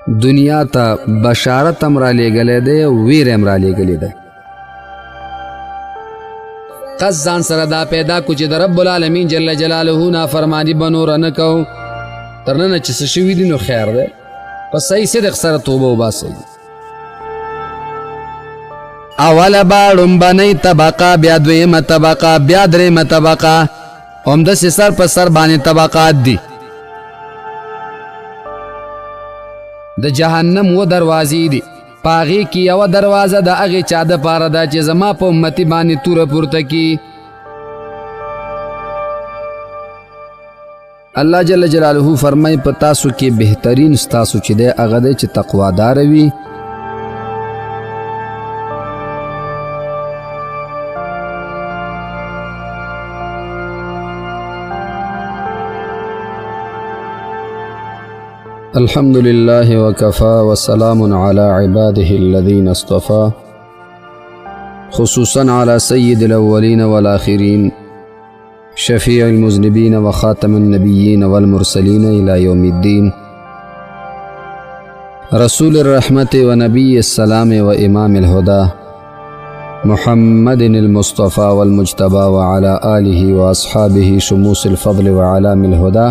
دنیا ته بشارت هم را لېږلی دی ویر هم را لېږلی دی. قص ځان سره دا پیدا کو چې د رب العالمین جل جلاله نافرمانی به نوره نه کوو، تر ننه چې څه شوي دي نو خیر دی، په صحیح صدق سره توبه وباسئ. اوله به ړومبنۍ طبقه، بیا دویمه طبقه، بیا درېیمه طبقه، همداسې سر په سر باندې طبقات دي. د جهنم و دروازې دي، په هغې کې یوه دروازه د هغې چا دپاره ده چې زما په امتي باندې توره پورته کي. الله جل جلاله فرمای په تاسو کې بهترین ستاسو چې دی هغه دی چې تقواداره وي. الحمد لله وكفى وسلام على عباده الذين اصطفى، خصوصا على سيد الأولين والآخرين شفيع المذنبين وخاتم النبيين والمرسلين إلى يوم الدين، رسول الرحمة ونبي السلام وإمام الهدى محمد المصطفى والمجتبى، وعلى آله وأصحابه شموس الفضل وعلام الهدى،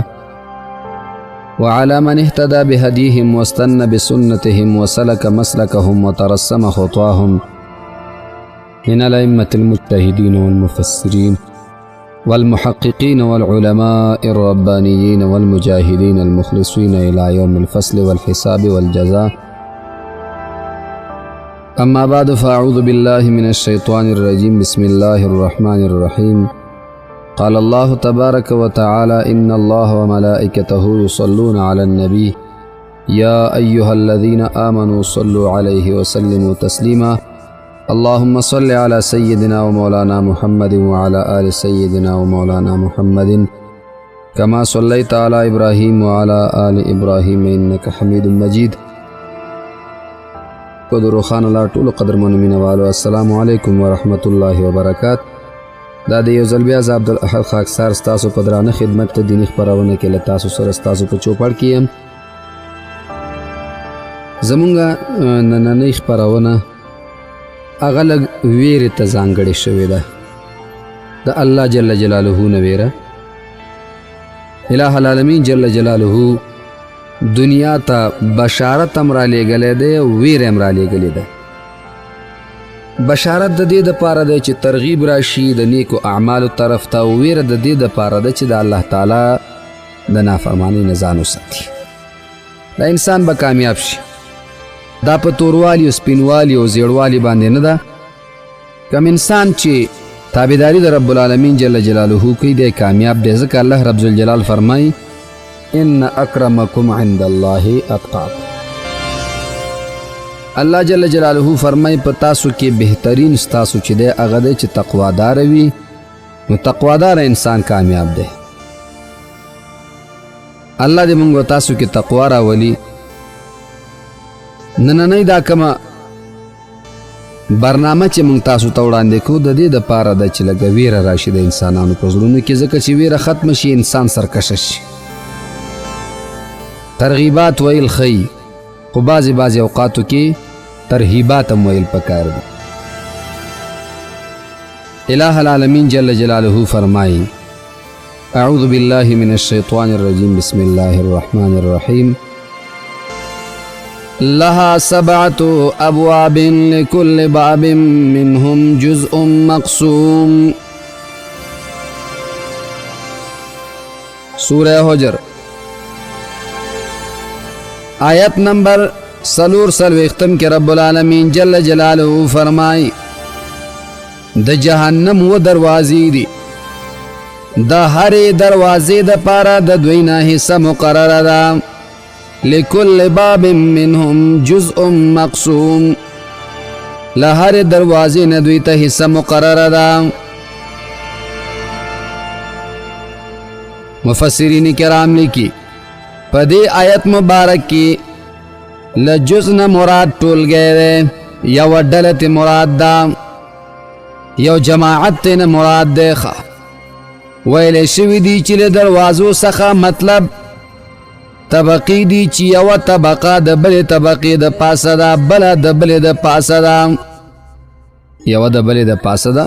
وعلى من اهتدى بهديهم واستنى بسنتهم وسلك مسلكهم وترسم خطواهم من الأئمة المجتهدين والمفسرين والمحققين والعلماء الربانيين والمجاهدين المخلصين إلى يوم الفصل والحساب والجزاء. أما بعد، فأعوذ بالله من الشيطان الرجيم. بسم الله الرحمن الرحيم. قال الله تبارك وتعالى: إن الله وملائكته يصلون على النبي يا أيها الذين آمنوا صلوا عليه وسلموا تسليما. اللهم صل على سيدنا ومولانا محمد وعلى آل سيدنا ومولانا محمد كما صليت على إبراهيم وعلى آل إبراهيم إنك حميد مجيد. قدر خان الله طول قدر من والو، السلام عليكم ورحمة الله وبركاته. دا د یو ځل بیا زه عبدالاحد خاکسار ستاسو په درانه خدمت ته دیني خپرونه کې له تاسو سره ستاسو په چوپړ کې یم. زمونږ نننۍ خپرونه هغه لږ ویرې ته ځانګړې شوې ده. د الله جل جلاله نه ویره. الٰه العالمین جل جلاله دنیا ته بشارت هم را لېږلی دی، ویر هم را لېږلی دی. بشارت د دې دپاره دی چې ترغیب راشي د نیکو اعمالو طرف ته، او ویره د دې دپاره ده چې د الله تعالی د نافرمانۍ نه ځان وساتي. دا انسان به کامیاب شي. دا په توروالي او سپینوالي او زیړوالي باندې نه ده. کم انسان چې تابعداري د رب العالمین جل جلاله کوي دی کامیاب دی، ځکه الله رب ذوالجلال فرمایي: ان اکرمکم عند الله اتقاکم. الله جل جلاله فرمای په تاسو کې بهترین ستاسو چې دی هغه دی چې تقواداره وي. نو تقواداره انسان کامیاب دی. الله دې موږ تاسو کې تقوا راولي. نننۍ دا کومه برنامه چې موږ تاسو ته وړاندې کوو د دې دپاره ده چې لږه ویره راشي د انسانانو په زړونو کې، ځکه چې ویره ختمه شي انسان سرکشه شي. ترغیبات ویل ښیي، خو بعضې اوقاتو کې ترهیبات هم ویل پکار دي. الٰه العالمین جل جلاله فرمایي: اعوذ بالله من الشیطان الرجیم. بسم الله الرحمن الرحیم. لها 7 أبواب لكل باب منهم جزء مقسوم. سورہ حجر آیت نمبر 4 کے رب العالمین جل جلالہ فرمائی: د جہنم و دروازی دی، دا ہر دروازے دا پارا دا دوینا حصہ مقرر دا، لکل باب منہم جزء مقسوم، لہر دروازے ندویتا حصہ مقرر دا. مفسرین کرام لکی پدے آیت مبارک کی لجزن مراد ٹول گئے دے، یو ڈلت مراد دا، یو جماعت تین مراد دے خواہ ویلے شوی دی چلے دروازو سخا، مطلب طبقی دی چی یو طبقه د بل طبقی د پاسه دا بل د بل د پاسه دا یو د بل د پاسه دا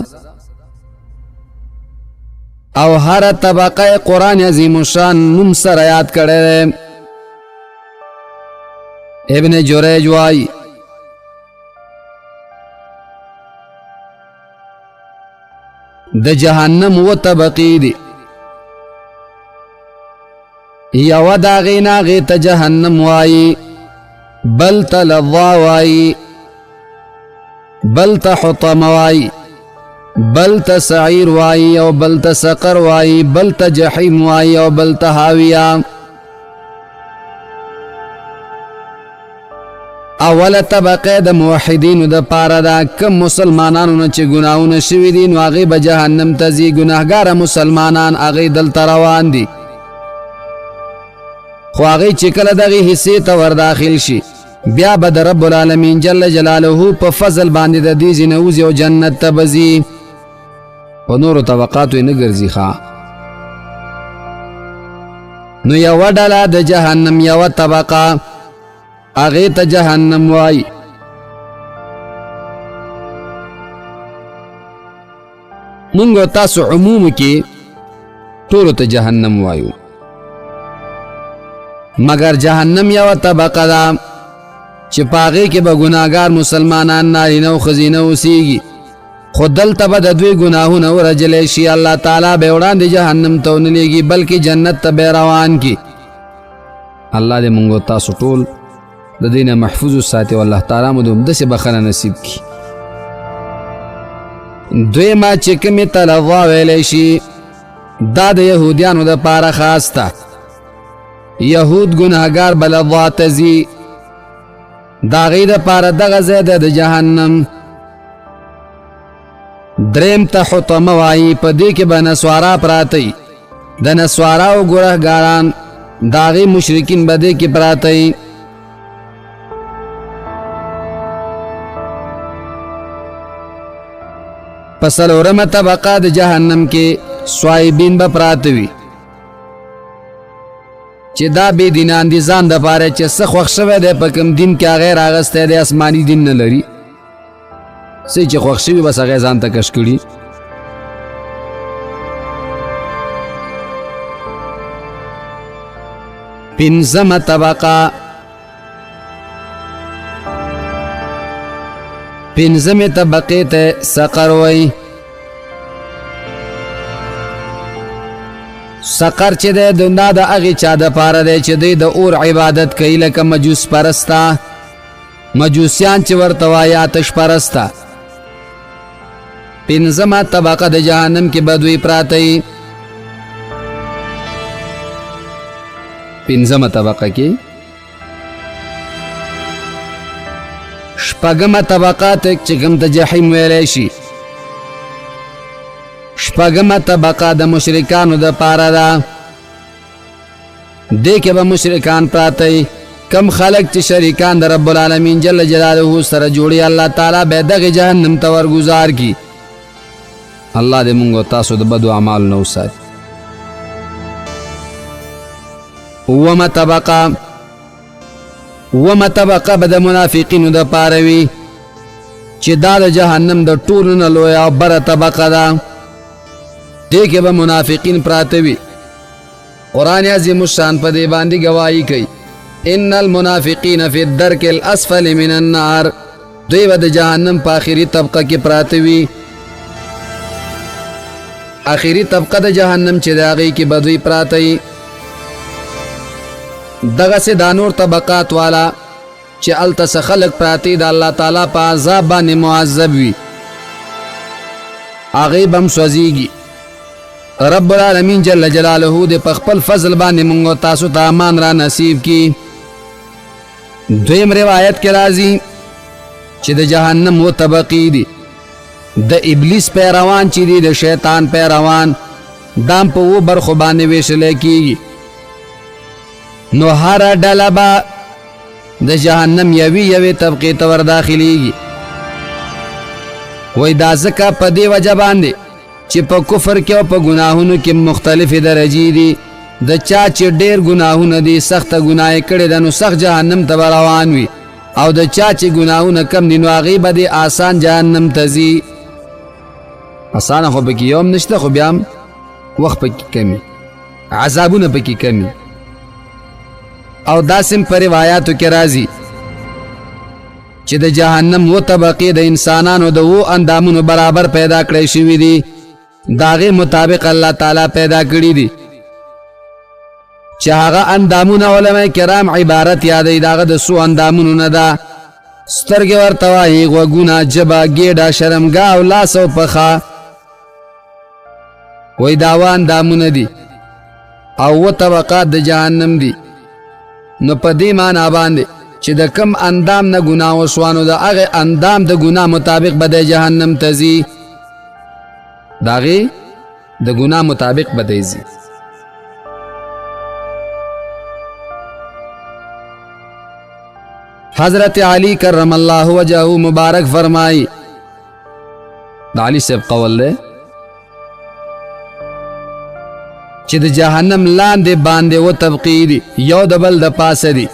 او هر طبقه قرآن عظیم الشان نم سره یاد کړی ابن جریج وايي د جهنم و طبقی دی یو داغی ناغی تا جہنم وائی بل تا لظا وائی بل تا حطم وائی بل تا سعیر وائی او بل تا سقر وائی بل تا جحیم وائی او بل تا حاویہ اول طبقه د موحدینو د پاره دا کم مسلمانانو نه چې ګناهونه شوي دي نو هغې به جهنم ته ځي ګناهګاره مسلمانان هغې دلته روان دي خو هغې چې کله دغې حصې ته ور داخل شي بیا به د رب العالمین جل جلاله په فضل باندې د دې ځینه وځي او جنت ته به ځي په نورو طبقاتو یې نه ګرځي ښه نو یوه ډله د جهنم یوه طبقه هغې ته جهنم وایي مونږ تاسو عموم کې ټولو ته جهنم وایو مگر جهنم یوه طبقه ده چې په هغې کې به ګناهګار مسلمانان نارینه او ښځینه اوسیږي خو دلته به د دوی ګناهونه ورجلی شي الله تعالی به یې وړاندې جهنم ته ونه لیږي بلکې جنت ته به یې روان کي الله دې مونږ تاسو ټول د دې نه محفوظ وساتي او الله تعالی مو د همداسې بخښنه نصیب کړي دویمه چې کومې ته لظا ویلی شي دا د یهودیانو دپاره خاص ده یهود ګناهګار به لظا ته ځي د هغې دپاره دغه ځای دی د جهنم دریم ته حطمه وایي په دې کې به نسوارا پراته وي د نسواراو ګناهګاران د هغې مشرکین به دې کې پراته وي په څلورمه طبقه د جهنم کې صایبین به پراته وي چې دا بې دینان دي ځان دپاره چې څه خوښ شوی دی په کوم دین کې هغې راغستی دی آسماني دین نه لري څه چې خوښ شوي بس هغې ځان ته کش کړي پنځمه طبقه پنځمې طبقې ته سقر وایي سقر چې دی دا د هغې چا دپاره دی چې دوی د اور عبادت کوي لکه مجوس پرسته مجوسیان چې ورته وایي آتش پرسته پنځمه طبقه د جهنم کې به دوی پراته وي پنځمه طبقه کې شپږمه طبقه ته چې کوم ته جحیم ویلی شي شپږمه طبقه د مشرکانو دپاره ده دې کې به مشرکان پراته وي کم خلک چې شریکان د رب العالمین جل جلاله سره جوړي الله تعالی به دغې جهنم ته ورګزار کي الله دې مونږ تاسو د بدو اعمالو نه وساتي اوومه طبقه به د منافقینو دپاره وي چې دا د جهنم د ټولو نه لویه او بره طبقه ده دې کې به منافقین پراته وي قرآن عظیم الشان په دې باندې گواهی کوي ان المنافقین فی الدرک الاسفل من النار دوی به د جهنم په آخري طبقه کې پراته وي آخري طبقه د جهنم چې د هغې کې به دوی پراته وي دغسې دا نور طبقات والا چې هلته څه خلک پراته د الله تعالی په عذاب باندې معذب وي هغې به هم سوځېږي رب العالمین جل جلاله دې په خپل فضل باندې مونږ تاسو ته امان را نصیب کی دویم روایت کې راځي چې د جهنم و طبقې دي د ابلیس پیروان چې دي د شیطان پیروان دام په و برخو باندې ویشلی کېږي نو هره ډله به د جهنم یوې طبقې ته ور داخلیږي وایي دا ځکه په دې وجه باندې چې په کفر کې او په ګناهونو کې مختلفې درجې دي د چا چې ډېر ګناهونه دي سخته ګناه یې کړې ده نو سخت جهنم ته به روان وي او د چا چې ګناهونه کم دي نو هغې به دې آسان جهنم ته ځي اسانه خو پکې یو هم نشته خو بیا هم وخت پکې کمی عذابونه پکې کمی او داسې په روایاتو کې راځي چې د جهنم و طبقې د انسانانو د و اندامونو برابر پیدا کړی شوي دي د هغې مطابق الله تعالی پیدا کړي دي چې هغه اندامونه علما کرام عبارت یادوي د هغه د څو اندامونو نه ده سترګې ورته وایي غوږونه ژبه ګېډه شرمګاه او لاس او پښه وایي دا اوه اندامونه دي او اوه طبقات د جهنم دي نو په دې معنا باندې چې د کم اندام نه ګناه وشوه نو د هغې اندام د ګناه مطابق به دی جهنم ته ځي د هغې د ګناه مطابق به دی ځي حضرت علی کرم اللہ وجہہ مبارک فرمائی دا علی صاحب قول لے چې د جهنم لاندې باندې و طبقې دي یو د بل د پاسه دي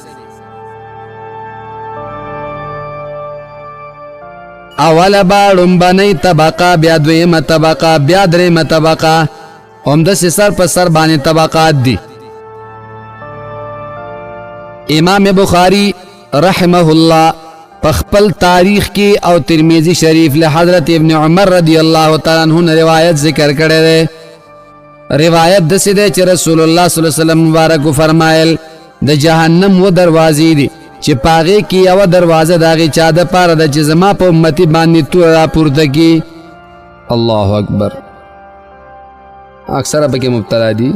اوله به ړومبنۍ طبقه بیا دویمه طبقه بیا درېیمه طبقه همداسې سر په سر باندې طبقات دي امام بخاری رحمه الله پخپل تاریخ کی او ترمیزی شریف له حضرت ابن عمر رضی اللہ تعالی عنہ روایت ذکر کړی دی روایت دسې دی چې رسول الله صلی الله علیه وسلم مبارک فرمایل د جهنم و دروازې دي چې پاغې کې یوه دروازه د هغې چا دپاره ده چې زما په امتي باندې توره راپورته کړي الله اکبر اکثره پکې مبتلا دي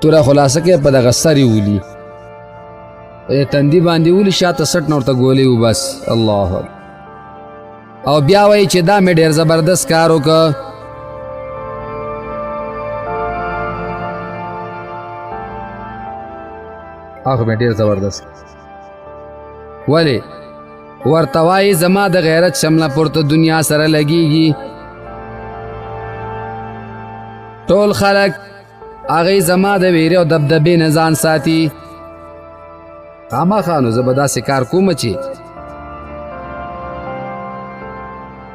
توره خلاصه کې په دغه سر یې ولي تندی باندې ولي شاته سټ نه ورته ګولې و بس الله او بیا وایي چې دا مې ډېر زبردست کار وکړه هغه مې ډېر زبردست ولې ورته وایي زما د غیرت شمله پورته دنیا سره لګېږي ټول خلک هغې زما د ویرې او دبدبې نه ځان ساتي خامخا نو زه به داسې کار کومه چې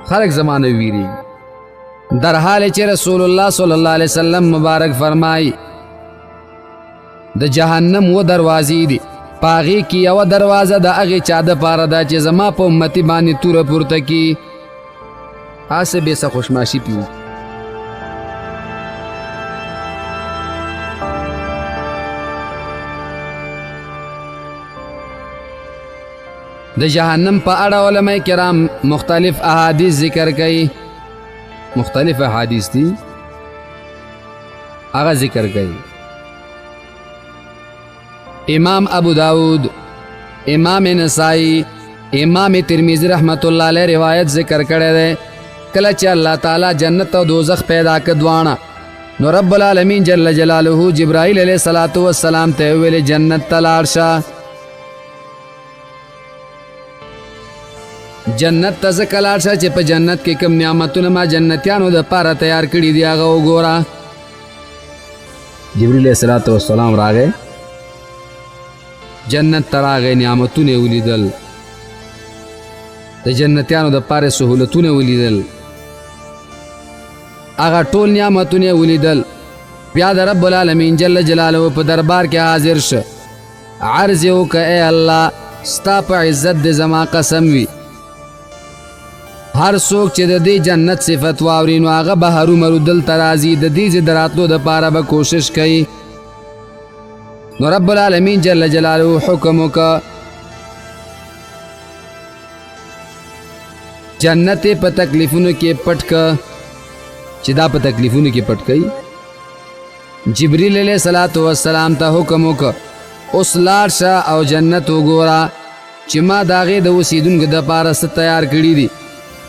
خلک زما نه ویرېږي در حال چې رسول الله صلی الله علیه وسلم مبارک فرمایي د جهنم و دروازې دي په هغې کې یوه دروازه د هغې چا دپاره ده چې زما په امتي باندې توره پورته کړي هسې بې څه خوشماشي پې وي د جهنم په اړه علماء کرام مختلف احادیث ذکر کوي مختلف احادیث دي هغه ذکر کوي امام ابو داود امام نسائی امام ترمذی رحمت الله علیه روایت ذکر کړی دی کله چې الله تعالی جنت او دوزخ پیدا کړ دواړه نو رب العالمین جل جلاله جبرائیل علیه الصلاۃ والسلام ته ویل جنت ته لاړ شه جنت ته ځکه لاړ شه چې په جنت کې کوم نعمتونه ما جنتیانو دپاره تیار کړي دي هغه وګوره جبرائیل علیه الصلاۃ والسلام راغی جنت ته راغی نعمتونه یې ولیدل د جنتیانو دپاره سهولتونه ولیدل هغه ټول نعمتونه یې ولیدل بیا د رب العالمین جل جلاله په دربار کې حاضر شه عرض یې وکړه ای الله ستا په عزت د زما قسم وي هر څوک چې د دې جنت صفت واوري نو هغه به هرومرو دلته راځي د دې ځای د راتلو دپاره به کوشش کوي نو رب العالمین جل جلاله حکم وکړه جنت په تکلیفونو کې پټ کړه چې دا په تکلیفونو کې پټ کړي جبریل علیه الصلاۃ والسلام ته حکم وکړه اوس لاړ شه او جنت وګوره چې ما د هغې د اوسېدونکو دپاره څه تیار کړي دي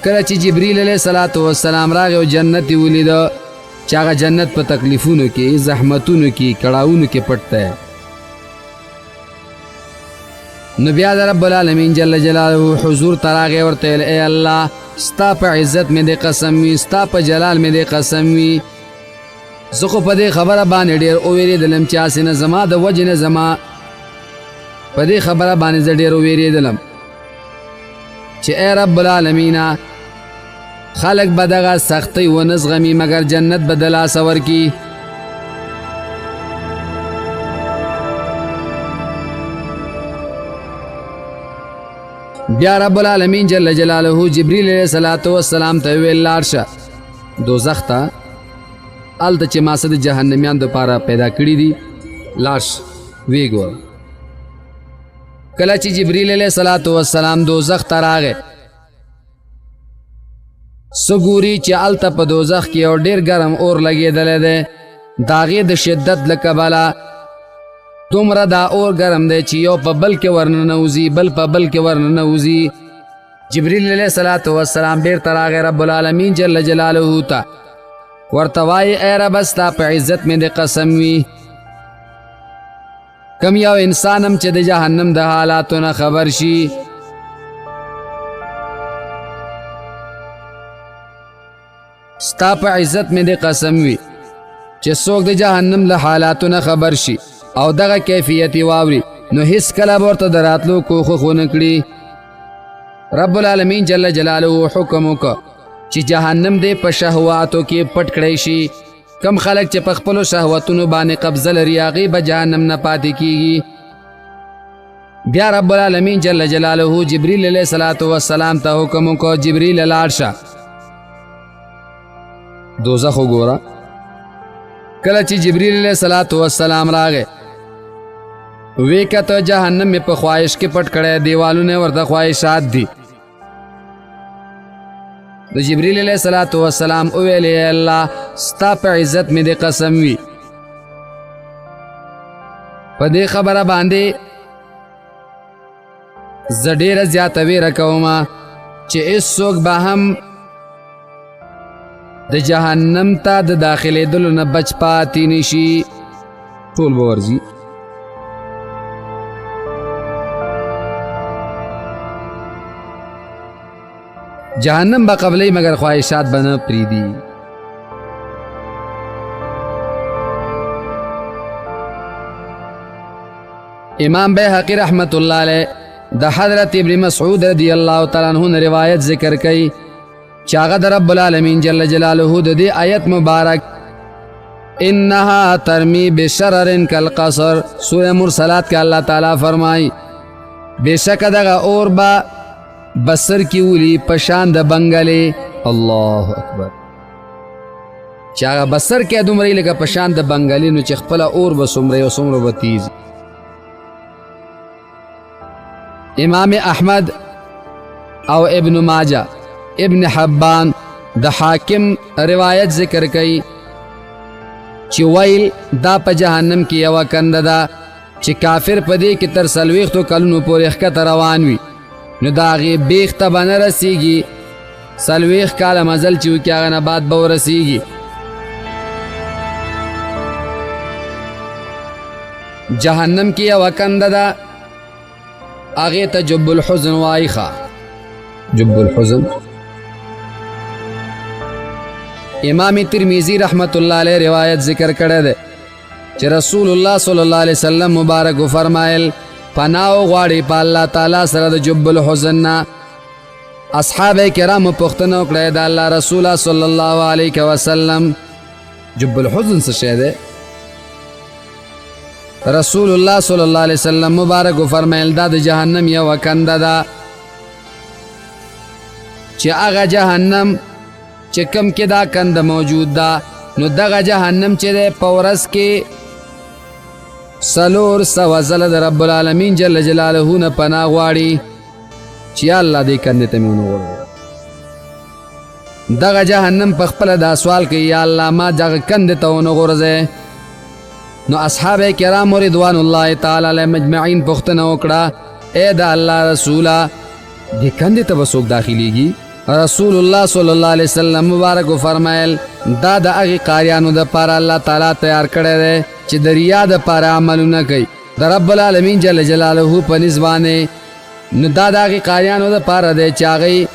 کله چې جبریل علیه الصلاۃ والسلام راغی او جنت یې ولیده چې هغه جنت په تکلیفونو کې زحمتونو کې کړاوونو کې پټ دی نو بیا د رب العالمین جل جلاله حضور ته راغی ورته ویل ای الله ستا په عزت مې د قسم وي ستا په جلال مې د قسم وي زه خو په دې خبره باندې ډېر ووېرېدلم چې هسې نه زما د وجې نه زما په دې خبره باندې زه ډېر ووېرېدلم چې ای رب العالمینا خلق به دغه سختۍ ونه زغمي مګر جنت به د لاسه ورکي. بیا رب العالمین جل جلاله جبریل علیہ الصلوۃ والسلام ته ویل لاړ شه دوزخ ته، هلته چې ما څه د جهنمیان دپاره پیدا کړي دي لاړ شه ویې ګوره. کله چې جبریل علیہ الصلوۃ والسلام دوزخ ته راغی څه ګوري چې هلته په دوزخ کې یو ډېر ګرم اور لګېدلی دی، د هغې د شدت له کبله دومره دا اور ګرم دی چې یو په بل کې ورننوځي بل په بل کې ورننوځي. جبریل علیہ الصلوۃ والسلام بیرته راغی رب العالمین جل جلاله ته ورته وایي ای ربه ستا په عزت مې د قسم وي کم یو انسان هم چې د جهنم د حالاتو نه خبر شي ستا په عزت مې د قسم وي چې څوک د جهنم له حالاتو نه خبر شي او دغه کیفیت یې واوري نو هیڅ کله به ورته د راتلو کوښښ ونه کړي. رب العالمین جل جلاله حکم وکړه چې جهنم دې په شهواتو کې پټ کړی شي. کم خلک چې په خپلو شهوتونو باندې قبضه لري هغې به جهنم نه پاتې کیږي. بیا رب العالمین جل جلاله جبریل علیہ الصلوۃ والسلام ته حکم وکړه جبریل لاړ شه دوزخ وګوره. کله چې جبریل علیہ الصلوۃ والسلام راغی وی کته جهنم مې په خواهش کې پټ کړی دیوالونه ورته خواهشات دي. د جبریل علیہ الصلوۃ والسلام وویل ای الله ستا په عزت مې د قسم وي په دې خبره باندې زه ډېره زیاته ویره کومه چې هېڅوک به هم د جهنم ته د داخلېدلو نه بچ پاتې نشي ټول به ورځي. جهنم به قبلی مگر خواهشات به نه پریدي. امام بیهقی رحمت اللہ علیہ د حضرت ابن مسعود رضی اللہ تعالی عنہ نے روایت ذکر کئی چاغه د رب العالمین جل جلاله د دې آیت مبارک انها ترمی بشرر کالقصر سورہ مرسلات کے اللہ تعالی فرمائی بشک دغه اور با بسر کی ولی پشان د بنگلې الله اکبر چاغه بسر کې دومره لګه پشان د بنگلې نو چې خپل اور بسمره او سمره بتیز. امام احمد او ابن ماجه ابن حبان د حاکم روایت ذکر کئی چې ویل دا په جهنم کې یو کنده ده چې کافر په دې کې تر 40 کلونو پورې ښکته روان وي نو د هغې بیخ ته به نه رسیږي 40 کاله مزل چې وکړي هغه نه بعد به ورسیږي. جهنم کې یو کنده ده هغې ته جب الحزن وایي ښه جب الحزن. امام ترمیزی رحمت اللہ علیہ روایت ذکر کړی دی چې رسول الله صلی الله علیه وسلم مبارک فرمایل پناه غواړي په الله تعالی سره د جب الحزن نه. اصحاب کرام پوښتنه وکړه د الله رسول صلی الله علیه وسلم جب الحزن څه شی دی؟ رسول الله صلی الله علیه وسلم مبارک فرمایل دا د جهنم یو کنده ده چې هغه جهنم چې کم کې دا کند موجود ده نو دغه جهنم چې ده په ورځ کې 400 ځله د رب العالمین جل جلاله نه پناه غواړي چې الله دې کندې ته مې ونه غورځوي. دغه جهنم په خپله دا سوال کوي یا الله ما دغه کندې ته ونه غورځوې. نو اصحاب کرام رضوان الله تعالی علیهم مجمعین پوښتنه وکړه ای د الله رسوله دې کندې ته به څوک داخلیږي؟ رسول الله صلی الله علیه وسلم مبارک فرمایل دا د هغې قاریانو دپاره الله تعالی تیار کړی دی چې د ریا دپاره عملونه کوي د رب العالمین جل جلاله په نسبت باندې. نو دا د هغې قاریانو دپاره دی چې هغوی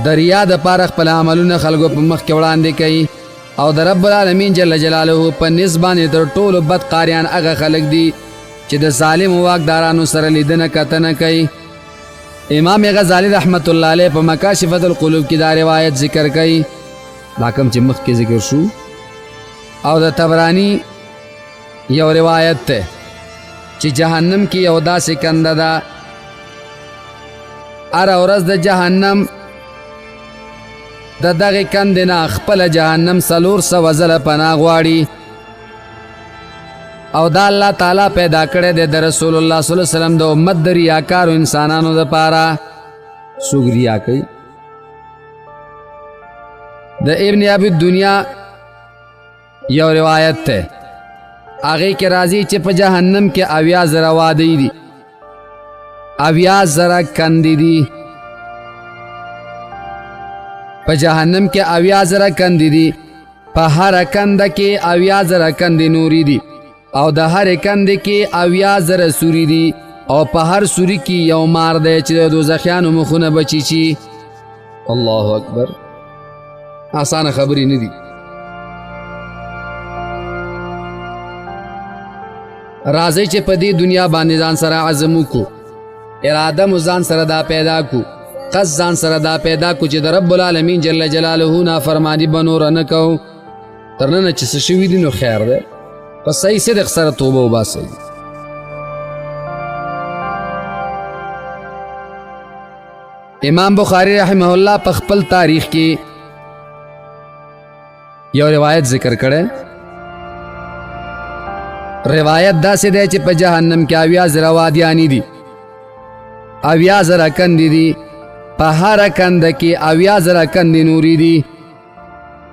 د ریا دپاره خپل عملونه خلکو په مخ کې وړاندې کوي او د رب العالمین جل جلاله په نسبانه تر ټولو بد قاریان هغه خلق دي چې د ظالم واکدارانو سره لیدنه کتنه کوي. امام غزالی رحمت الله علیه په مکاشفۃ القلوب کې دا روایت ذکر کوي، دا کوم چې مخکې ذکر شو. او د طبرانی یو روایت ته چې جهنم کې یو داسې کنده ده، هره ورځ د جهنم د دغه کندې نه خپله جهنم 400 ځله پناه غواړي. او دا الله تعالی پیدا کړی دی د رسول الله صلی الله علیه وسلم د امت د ریاکارو انسانانو دپاره. څوک ریا کوي؟ د ابن ابي دنیا یو روایت ته هغې کې راځي چې په جهنم کې 80,000 وادۍ دي، 80,000 کندې دي. په جهنم کې 80,000 کندې دي، په هر کنده کې 80,000 کندې نوري دي، او د هر کندې کې 80,000 سوري دي، او په هر سوري کې یو مار دی چې د دوزخیانو مخونه بچي چی. الله اکبر. آسانه خبرې نه دي. راځئ چې په دې دنیا باندې ځان سره عزم وکړو، اراده مو ځان سره دا پیدا کو، قصد ځان سره دا پیدا کو چې د رب العالمین جل جلاله نافرمانی به نوره نه کوو. تر ننه چې څه شوي دي نو خیر دی، په صحیح صدق سره توبه وباسئ. امام بخاری رحمه الله په خپل تاریخ کې یو روایت ذکر کړی. روایت داسې دی چې په جهنم کې 80,000 وادیانی دي، 80,000 کندې دي، په هره کنده کې 80,000 کندې نوري دي.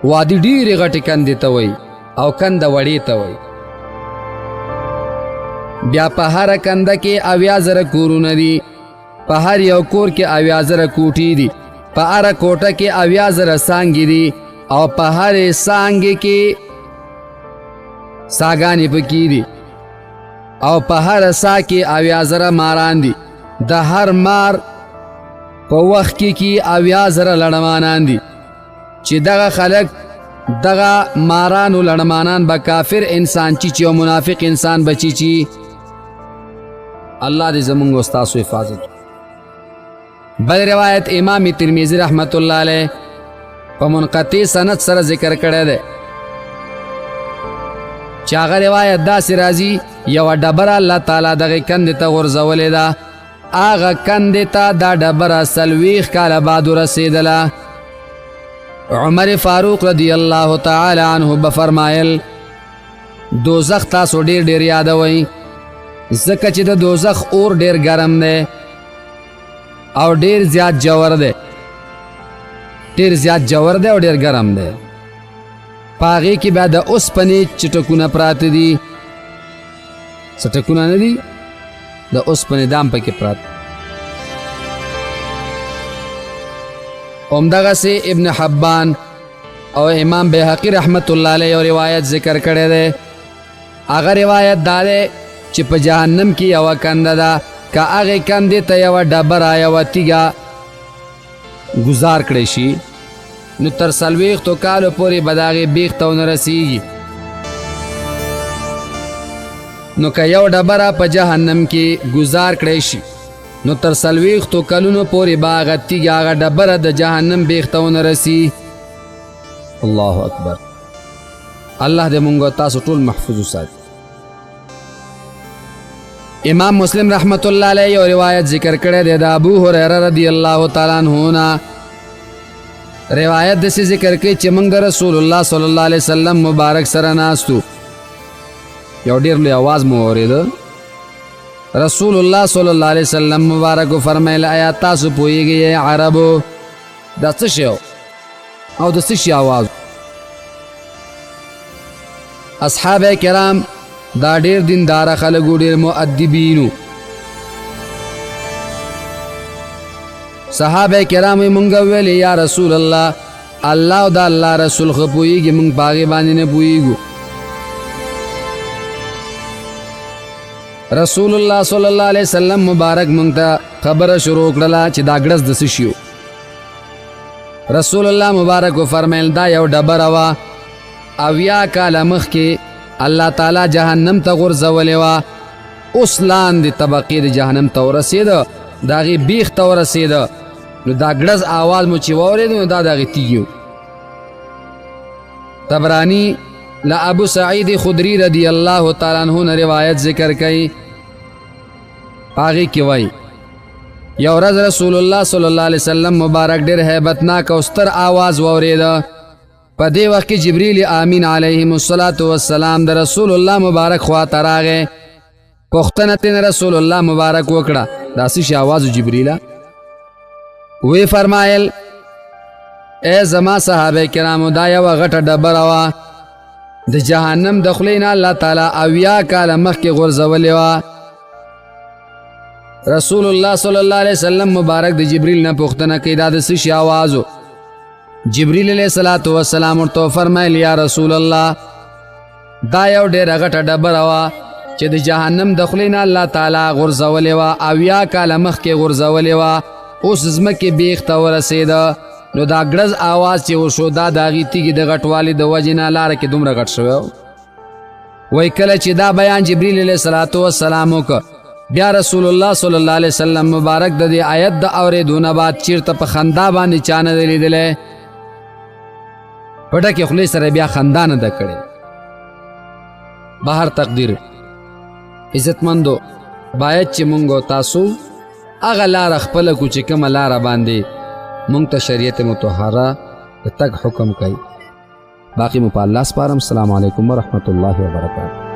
وادي ډېرې غټې کندې ته وایي او کنده وړې ته وایي. بیا په هره کنده کې 80,000 کورونه دي، په هر یو کور کې 80,000 کوټې دي، په هره کوټه کې 80,000 څانګې دي، او په هرې څانګې کې ساګانې پکې دي، او په هر سا کې 80,000 ماران دي. د هر مار په وخت کې 80,000 لړمانان دي، چې دغه خلق دغه مارانو لړمانان به کافر انسان چی او منافق انسان بچی چی. الله دې زمونږ او ستاسو حفاظت. بل روایت امام ترمذی رحمت الله علیه په منقطع سند سره ذکر کړی دی، چې هغه روایت داسې راځي یوه ډبره الله تعالی دغه کندې ته غورځولې ده، هغه کندې ته دا ډبره 40 کاله بعد ورسېدله. عمر فاروق رضی الله تعالی عنه بفرمایل دوزخ تاسو ډیر ډیر یادوئ، ځکه چې د دوزخ اور ډیر ګرم دی او ډیر زیات جوور دی، ډیر زیات جوور دی او ډیر ګرم دی. په هغې کې بیا د اوسپنې چټکونه پراته دي. څه ټکونه نه دي، د اوسپنې دام پکې پراته. همدغسې ابن حبان او امام بیهقي رحمت الله علیه یو روایت ذکر کړی دی. هغه روایت دا دی چې په جهنم کې یوه کنده ده، که هغې کندې ته یوه ډبره یوه تیږه ګزار کړی شي نو تر 40 کالو پورې به د هغې بیخ ته ونه رسیږي. نو که یو ډبره په جهنم کې ګزار کړی شي نو تر 40 کلونو پورې به هغه تیږه هغه ډبره د جهنم بیخ ته ونه رسي. الله اکبر. الله دې مونږ او تاسو ټول محفوظ وساتي. امام مسلم رحمت الله علیه یو روایت ذکر کړی دی د ابو هریره رضی الله تعالی عنه نه. روایت داسې ذکر کوي چې موږ د رسول الله صلی الله علیه وسلم مبارک سره ناستو، یو ډېر لوی اواز مو اورېده. رسول الله صلی الله علیه وسلم مبارک فرمایل آیا تاسو پوهیږئ عربو دا څه شی او د څه شي اواز؟ اصحاب کرام دا ډېر دینداره خلک و، ډېر مؤدبینو. صحابه کرام مونږ ویل یا رسول الله، الله او د الله رسول خو پوهیږي، مونږ په هغې باندې نه پوهیږو. رسول الله صلی الله علیه وسلم مبارک مونږ ته خبره شروع کړله چې دا ګړز د څه شي و. رسول الله مبارک فرمایل دا یو ډبره وه اویا کاله مخکې الله تعالی جهنم ته غورځولې وه، اوس لاندې طبقې د جهنم ته ورسېده، د هغې بیخ ته ورسېده. نو دا ګړز آواز مو چې واورېد نو دا د هغې تیږي. طبرانی له ابو سعید خدری رضی الله تعالی عنہ نه روایت ذکر کوي، هغې کې وایي یو ورځ رسول الله صلی الله علیه وسلم مبارک ډېر هیبتناک او ستر آواز واورېده. په دې وخت کې جبریل امین علیهم الصلاة والسلام د رسول الله مبارک خواته راغی. پوښتنه ترې رسول الله مبارک وکړه دا څه شي آواز جبریله؟ وی فرمایل ای زما صحابه کرامو دا یوه غټه ډبره وه، د جهنم د خولې نه الله تعالی اویا کاله مخکې غورځولې وه. رسول الله صلی الله علیه وسلم مبارک د جبریل نه پوښتنه کوي دا د څه شي آواز و؟ جبریل علیه السلام ورته وفرمیل یا رسول الله دا یو ډېره غټه ډبره وه چې د جهنم د خولې نه الله تعالی غورځولې وه، اویا کاله مخکې غورځولې وه، اوس ځمکې بیخ ته ورسېده. نو دا ګړز آواز چې وشو دا د هغې تیږې د غټوالي د وجې نه لاره کې دومره غټ شوی و. وایي کله چې دا بیان جبریل علیه السلام وکړه بیا رسول الله صلی الله علیه وسلم مبارک د دې آیت د اورېدو نه بعد چیرته په خندا باندې چا نه دی لیدلی، په ډکې خولې سره بیا خندا نه ده کړې. بهر تقدیر عزتمندو باید چې مونږ تاسو هغه لاره خپله کړو چې کومه لاره باندې مونږ ته شریعت مطهره د تګ حکم کوي. باقي مو په الله سپارم. السلام علیکم ورحمة الله وبرکاته.